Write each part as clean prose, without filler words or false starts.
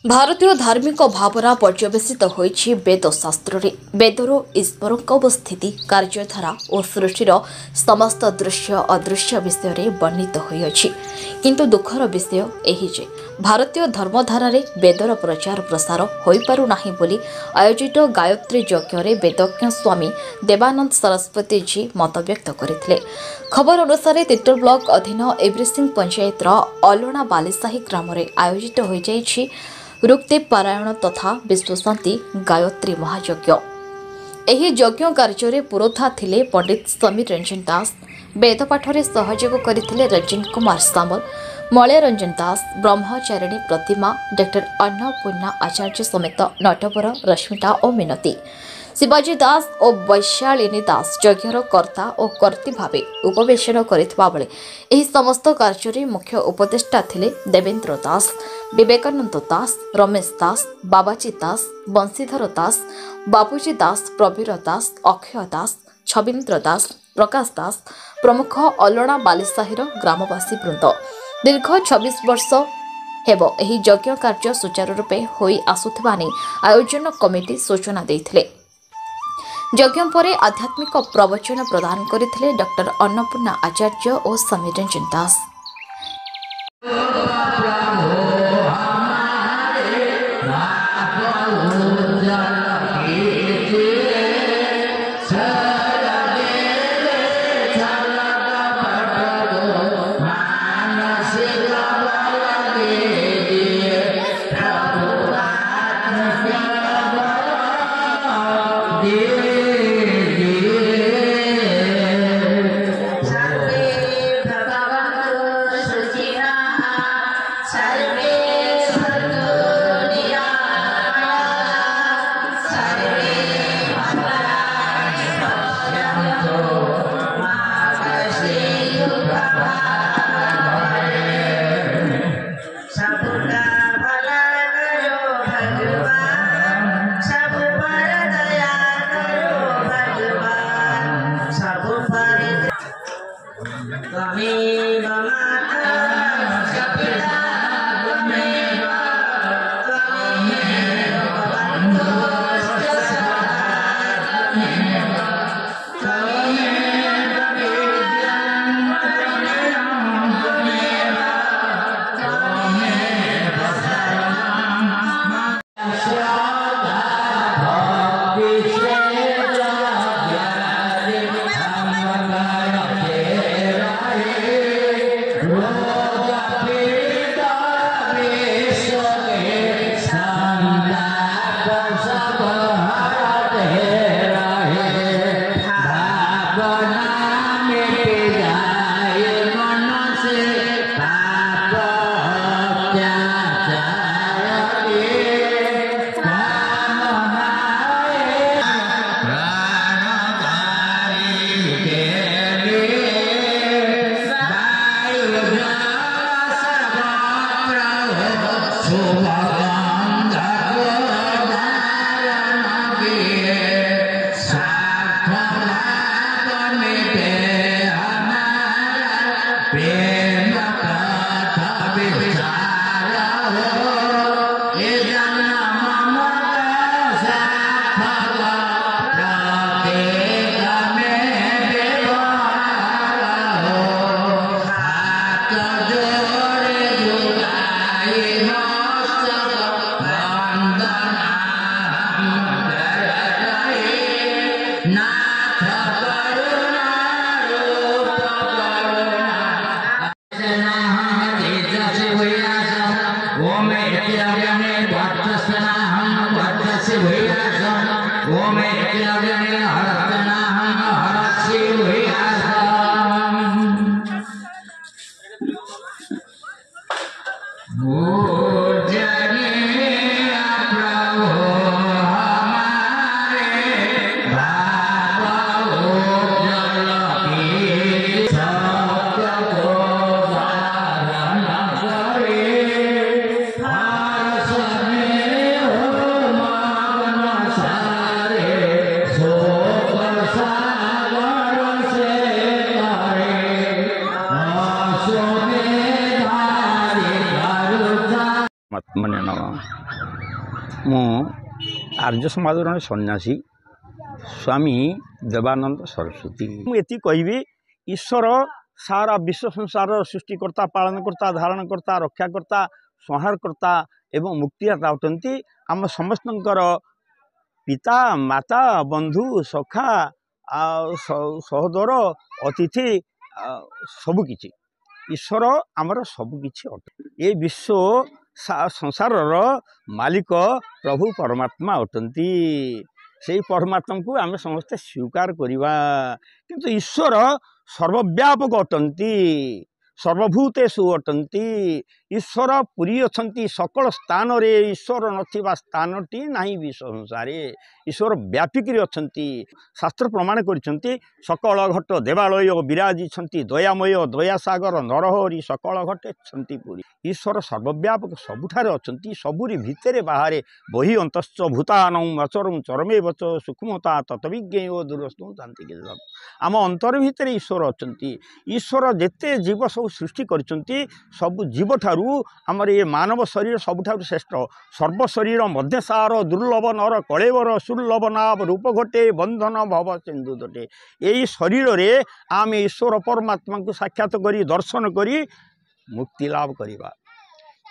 ଭାରତୀୟ ଧାର୍ମିକ ଭାବନା ପର୍ଯ୍ୟବେସିତ ହୋଇଛି ବେଦଶାସ୍ତ୍ରରେ। ବେଦର ଈଶ୍ୱରଙ୍କ ଅବସ୍ଥିତି, କାର୍ଯ୍ୟଧାରା ଓ ସୃଷ୍ଟିର ସମସ୍ତ ଦୃଶ୍ୟ ଅଦୃଶ୍ୟ ବିଷୟରେ ବର୍ଣ୍ଣିତ ହୋଇଅଛି। କିନ୍ତୁ ଦୁଃଖର ବିଷୟ ଏହି ଯେ ଭାରତୀୟ ଧର୍ମଧାରାରେ ବେଦର ପ୍ରଚାର ପ୍ରସାର ହୋଇପାରୁନାହିଁ ବୋଲି ଆୟୋଜିତ ଗାୟତ୍ରୀ ଯଜ୍ଞରେ ବେଦଜ୍ଞ ସ୍ୱାମୀ ଦେବାନନ୍ଦ ସରସ୍ୱତୀଜୀ ମତବ୍ୟକ୍ତ କରିଥିଲେ। ଖବର ଅନୁସାରେ ତିର୍ତ୍ତୋଲ ବ୍ଲକ ଅଧୀନ ଏଭ୍ରିସିଂ ପଞ୍ଚାୟତର ଅଲଣା ବାଲିସାହି ଗ୍ରାମରେ ଆୟୋଜିତ ହୋଇଯାଇଛି ଋକ୍ଦେବ ପାରାୟଣ ତଥା ବିଶ୍ୱଶାନ୍ତି ଗାୟତ୍ରୀ ମହାଯଜ୍ଞ। ଏହି ଯଜ୍ଞ କାର୍ଯ୍ୟରେ ପୁରୋଧା ଥିଲେ ପଣ୍ଡିତ ସମୀର ରଞ୍ଜନ ଦାସ। ବେଦପାଠରେ ସହଯୋଗ କରିଥିଲେ ରଞ୍ଜନ କୁମାର ସାମଲ, ମଳୟ ରଞ୍ଜନ ଦାସ, ବ୍ରହ୍ମଚାରିଣୀ ପ୍ରତିମା, ଡକ୍ଟର ଅନ୍ନପୂର୍ଣ୍ଣା ଆଚାର୍ଯ୍ୟ ସମେତ ନଟବର, ରଶ୍ମିତା ଓ ମିନତି। ଶିବାଜୀ ଦାସ ଓ ବୈଶାଳିନୀ ଦାସ ଯଜ୍ଞର କର୍ତ୍ତା ଓ କର୍ତ୍ତୀ ଭାବେ ଉପବେଶନ କରିଥିବା ବେଳେ ଏହି ସମସ୍ତ କାର୍ଯ୍ୟରେ ମୁଖ୍ୟ ଉପଦେଷ୍ଟା ଥିଲେ ଦେବେନ୍ଦ୍ର ଦାସ, ବିବେକାନନ୍ଦ ଦାସ, ରମେଶ ଦାସ, ବାବାଜୀ ଦାସ, ବଂଶୀଧର ଦାସ, ବାବୁଜୀ ଦାସ, ପ୍ରବୀର ଦାସ, ଅକ୍ଷୟ ଦାସ, ଛବିନ୍ଦ୍ର ଦାସ, ପ୍ରକାଶ ଦାସ ପ୍ରମୁଖ ଅଲଣା ବାଲିସାହିର ଗ୍ରାମବାସୀ ବୃନ୍ଦ। ଦୀର୍ଘ 26 ବର୍ଷ ହେବ ଏହି ଯଜ୍ଞ କାର୍ଯ୍ୟ ସୁଚାରୁ ରୂପେ ହୋଇ ଆସୁଥିବା ନେଇ ଆୟୋଜନ କମିଟି ସୂଚନା ଦେଇଥିଲେ। ଯଜ୍ଞ ପରେ ଆଧ୍ୟାତ୍ମିକ ପ୍ରବଚନ ପ୍ରଦାନ କରିଥିଲେ ଡକ୍ଟର ଅନ୍ନପୂର୍ଣ୍ଣା ଆଚାର୍ଯ୍ୟ ଓ ସମୀର ରଞ୍ଜନ ଦାସ। ମୁଁ आर्य समाज जन सन्यासी स्वामी देवानंद सरस्वती। मुझे कहबी ईश्वर सारा विश्व संसार सृष्टिकर्ता पालनकर्ता धारणकर्ता रक्षाकर्ता संहारकर्ता एवं मुक्तिदाता अटंती आम समस्त पिता माता बंधु सखा सहोदर अतिथि सबुकिछि ईश्वर आमर सबुकिछि अटे। ये विश्व संसार मालिक प्रभु परमात्मा अटंती से परमात्मा को आम समस्ते स्वीकार करवा किंतु ईश्वर सर्वव्यापक अटंती सर्वभूतेषु अटंती ईश्वर पुरी अछंती सकल स्थान रे ईश्वर नथिबा स्थानटी नाही विश्व संसारे ईश्वर व्यापिकी अछंती। शास्त्र प्रमाण करिसंती सकल घट देवालय विराजी छंती दयामय दयासागर नरहरि सकल घटे छंती पुरी। ईश्वर सर्वव्यापक सबुठारे अछंती सबुरी भितरे बाहरे बहि अंतश्च भूतानम अचरम चरमे वच सूक्ष्मता तत्विज्ञेयो दूरस्तु शांति के आम अंतर भितरे ईश्वर अछंती। ईश्वर जेते जीव सब सृष्टि करिसंती सब जीव ठारू आमर ये मानव शरीर सबुठारू श्रेष्ठ सर्व शरीर मध्यसार दुर्लभ नर कलेवर सुर्लभ नाभ रूप घटे बंधन भव सिंधु दटे। यही शरीर रे आम ईश्वर परमात्मा को साक्षात करी दर्शन करी मुक्ति लाभ करवा।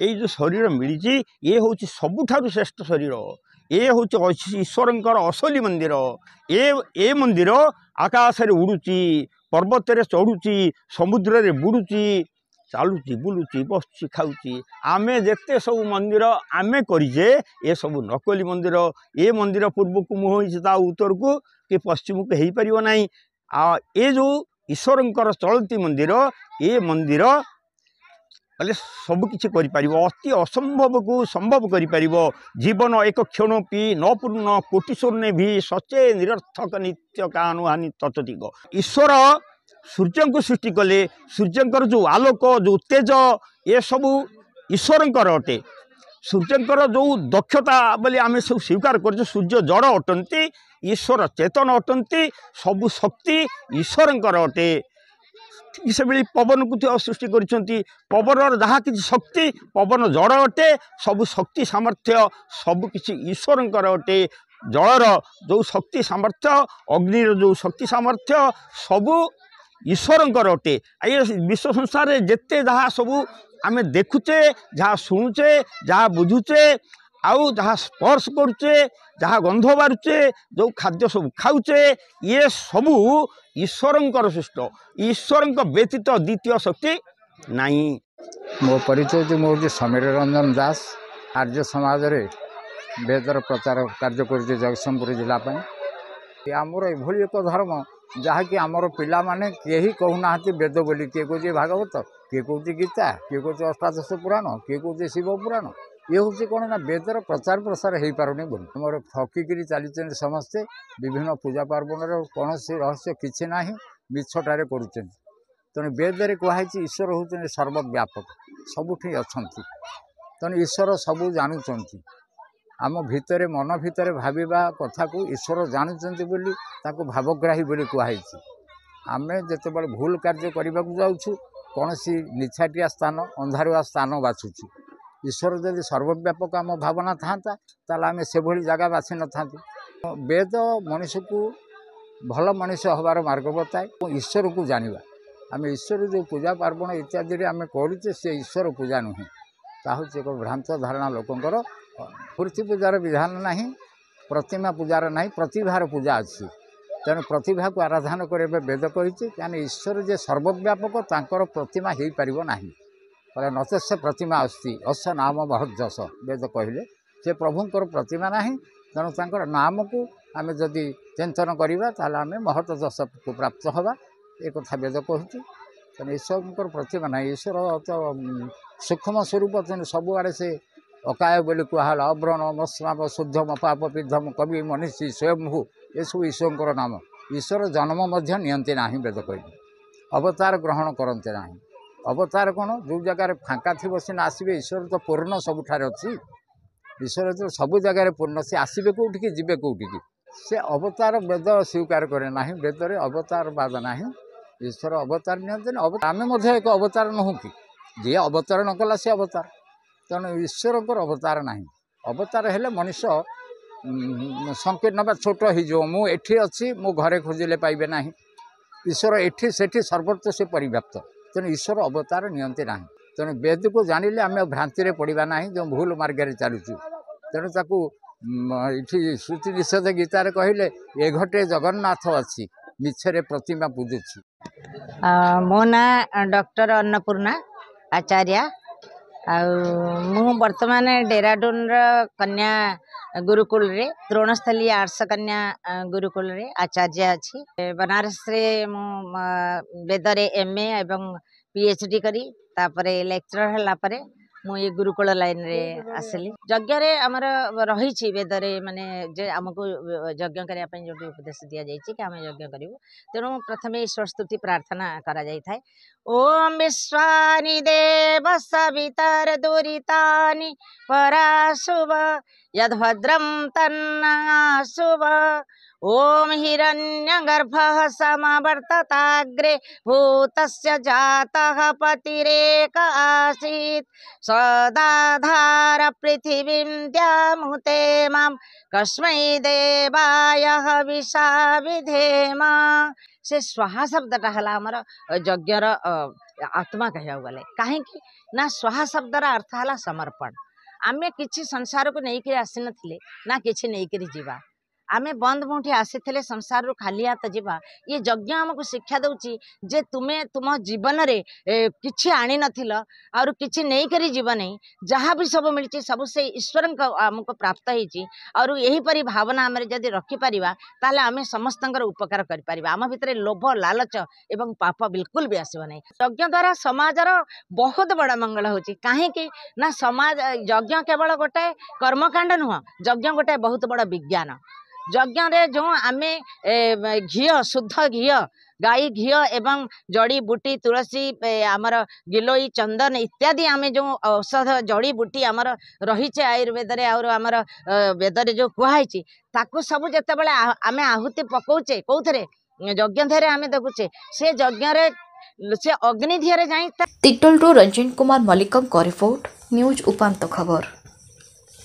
ये जो शरीर मिली ये हूँ सबुठारू श्रेष्ठ शरीर ये हूँ ईश्वर असली मंदिर। ए मंदिर आकाश रे उड़ुची पर्वत रे चढ़ुची समुद्र रे बुड़ुची चालुची बुलुची बसुची खाऊची आमे जेते सब मंदिर आमे करिजे ये सब नकली मंदिर। ये मंदिर पूर्व को मुह ता उत्तर को कि पश्चिम को हो पार ना। ये जो ईश्वर चलती मंदिर ये मंदिर बोले सबकि अति असंभव को संभव कर जीवन एक क्षण पी न पूर्ण कोटि स्वर्ण भी सचे निरर्थक नित्य कानुहानि तत्तिक। ईश्वर सूर्य को सृष्टि कले सूर्यंकर जो आलोक जो तेज ये सबू ईश्वर अटे। सूर्यंकर जो दक्षता बोली आम सब स्वीकार कर सूर्य जड़ अटंती ईश्वर चेतन अटंती सबु शक्ति ईश्वर अटे। ठीक से पवन को सृष्टि कर पवन जहाँ कि शक्ति पवन जड़ अटे सबु शक्ति सामर्थ्य सबकि ईश्वर अटे। जलर जो शक्ति सामर्थ्य अग्निर जो शक्ति सामर्थ्य सबू ईश्वर अटे। ये विश्व संसार में जिते जहाँ सबू आम देखुचे जहाँ शुणुचे जहाँ बुझुचे आउ जहाँ स्पर्श करुचे जहाँ गंध बारुचे जो खाद्य सब खाऊचे ये सबू ईश्वर सृष्ट ईश्वर व्यतीत द्वितीय शक्ति नहीं। मो परिचय मोदी समीर रंजन दास आर्य समाज रे वेदर प्रचार कार्य कर जगतसिंहपुर जिलापाई आमर एभली एक धर्म जहाँकि आमर पिला माने केही कहूना वेद बोली किए कहे भागवत किए कहे गीता किए कहे अष्टादश पुराण किए कहे शिव पुराण ये हूँ कौन ना वेदर प्रचार प्रसार हो पारे बोली आमर ठकिकी चली समस्ते विभिन्न पूजा पार्वण कौन रहस्य किसी ना मिछटारे कर तेणु वेदरे कहुई ईश्वर हूँ सर्वव्यापक सबुठी अच्छा तेणु ईश्वर सबू जानूँ आम भितर मन भितर भाविबा कथा को ईश्वर जानुचंती बोली ताको भावग्राही बोली कहुई। आमे जेते बड़े भूल कार्य करने को जाऊँ कौन सी निछाटिया स्थान अंधारुआ स्थान बाछुचु ईश्वर जदि सर्वव्यापक आम भावना था आम से भली जगह बाछि न था। वेद मनुष्य को भल मनुष्य हबार मार्ग बताए ईश्वर को जानिबा आम ईश्वर जो पूजा पार्वण इत्यादि आम करुचे से ईश्वर पूजा नुहे ताहूँ एक भ्रांत धारणा लोकंर। मूर्ति पूजार विधान नहीं प्रतिमा पूजार नहीं प्रतिभार पूजा अच्छी तेणु प्रतिभा को आराधना करने वेद कही क्या ईश्वर जे सर्वव्यापक तांकर प्रतिमा हो पार ना बोले नचस्य प्रतिमा अस्ति अस्य नाम बहुत जस वेद कहले से प्रभुंर प्रतिमा ना तेणु तांकर नाम को आम जदि चिंतन करवा ताले आम महत जस को प्राप्त हवा एक कथा वेद कहूँ। तेणु ईश्वर प्रतिमा ना ईश्वर तो सूक्ष्म स्वरूप सबुआड़े से अकाय बोली कहला अव्रण मस्माप शुद्ध मपाप पिधम कवि मनीषी स्वयंभू ये सब ईश्वर नाम। ईश्वर जन्म नियंती ना वेद कहले अवतार ग्रहण करते ना अवतार कौन जो जगार फाँका थी सीना आसवे ईश्वर तो पूर्ण सबुठार अच्छी ईश्वर तो सब जगार पूर्ण सी आसवे कौटिकी जीवे कौटिकी से अवतार वेद स्वीकार करे ना वेदरे अवतार बाद ना ईश्वर अवतार नियंती आम एक अवतार नुह कि जी अवतार न कला सी अवतार तेणु ईश्वर अवतार ना अवतार हेले मनीष संकीर्ण बा छोट हो मु एठी अच्छी मो घरे खोजिले पाइबे ना ईश्वर एठी सेठी सर्वत्र से परिव्याप्त तेणु ईश्वर अवतार नियंती ना तेणु वेद को जानिले आम भ्रांति पड़ा ना जो भूल मार्ग चलुचु तेणु ताकू ये श्रुति निषेध गीतार कहले ए घटे जगन्नाथ अच्छी मिछरे प्रतिमा पूजुची। मो ना डॉक्टर अन्नपूर्णा आचार्य मु वर्तमान डेराडून कन्या गुरुकुल रे द्रोणस्थली आर्ट्स कन्या गुरुकुल रे आचार्य अच्छी बनारस रे मु वेदरे एमए एवं पीएचडी करी तापरे लेक्चरर हला परे मु ये गुरुकुल लाइन रे आसली यज्ञ रे हमर रही वेदरे माने जे हमको यज्ञ करिया पई जो उपदेश दिया जाई कि हम यज्ञ करिवु तेणु प्रथमे ईश्वर स्तुति प्रार्थना करा जाई थाए। ओम विश्वानि देव सवितर दुरितानि पराशुभ यद्भद्रं तन्नाशुभ ओम हिरण्यगर्भः समवर्तताग्रे भूतस्य जातः पतिरेक आसीत् सदाधार पृथिवीं द्यामुते मां कस्मै देवाय हविषा विधेम। से स्वाहा शब्दटा हला हमर यज्ञर आत्मा कहया गले काहे कि ना स्वाहा शब्दर अर्थ हला समर्पण। आमे किछि संसार को नहीं के आसी नथिले ना किछि नहीं करी जीवा आमे बंद मुठी आसी संसार रू खाली हाथ जीवा ये यज्ञ हमको शिक्षा दउची जे तुमे तुम जीवन रे किछि आनी नथिल और किछि नहीं करी जीवन नहीं जहाँ भी सब मिलची सब से ईश्वर हमको प्राप्त होईची और यही परी भावना आम जदि रखि परिबा ताले आमे समस्तंकर उपकार करि परिबा आम भितरे लोभ लालच एवं पाप बिल्कुल भी आसीबो नहीं। यज्ञ द्वारा समाजर बहुत बड़ा मंगल होची काहे कि ना समाज यज्ञ केवल गोटे कर्मकांड नुह यज्ञ गोटे बहुत बड़ा विज्ञान। यज्ञ रे जो आमे घी शुद्ध घी गाई घी एवं जड़ी बूटी तुलसी आमर गिलोई चंदन इत्यादि आमे जो औषध जड़ी बूटी आमर रही आयुर्वेद रे और आमर वेद रे जो कुहाई ताकू सब जेते बेले आमे आहुति पकाउचे कौथरे यज्ञ धेरे आमे देखुचे से यज्ञ रे से अग्नि धिरे जाई। तिटोल रंजन कुमार मलिक रिपोर्ट न्यूज उपांत खबर।